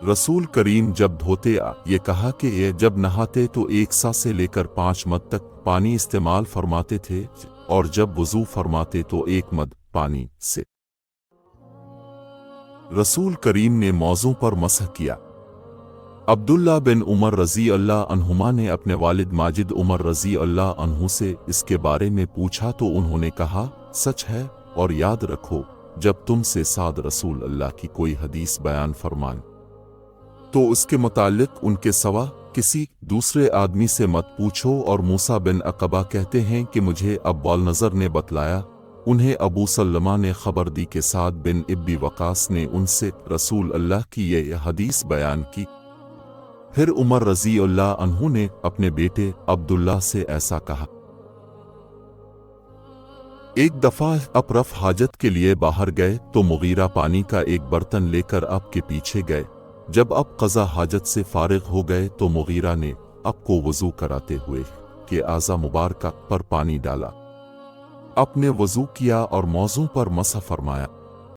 रसूल करीम जब धोते ये कहा कि ये जब नहाते तो 1 सा से लेकर 5 मद तक पानी इस्तेमाल फरमाते थे और जब वुज़ू फरमाते तो 1 मद पानी से। रसूल करीम ने मौज़ों पर मसह किया। अब्दुल्ला बिन उमर रज़ी अल्लाह अन्हुमा ने अपने वालिद माजिद उमर रज़ी अल्लाह अन्हु से इसके बारे में पूछा तो उन्होंने कहा, सच है, और याद रखो जब तुमसे साद रसूल अल्लाह की कोई हदीस बयान फरमान तो उसके मुतालिक उनके सवा किसी दूसरे आदमी से मत पूछो। और मूसा बिन अक़बा कहते हैं कि मुझे अब्बाल नज़र ने बतलाया, उन्हें अबू सल्लमा ने खबर दी कि साद बिन इब्बी वकास ने उनसे रसूल अल्लाह की ये हदीस बयान की। फिर उमर रज़ी अल्लाह अन्हु ने अपने बेटे अब्दुल्ला से ऐसा कहा। एक दफा आप रफ हाजत के लिए बाहर गए तो मुगीरा पानी का एक बर्तन लेकर आप के पीछे गए। जब आप क़ज़ा हाजत से फारिग हो गए तो मुगीरा ने आपको वज़ू कराते हुए कि आज़ा मुबारका पर पानी डाला। आपने वज़ू किया और मौज़ों पर मसह फरमाया।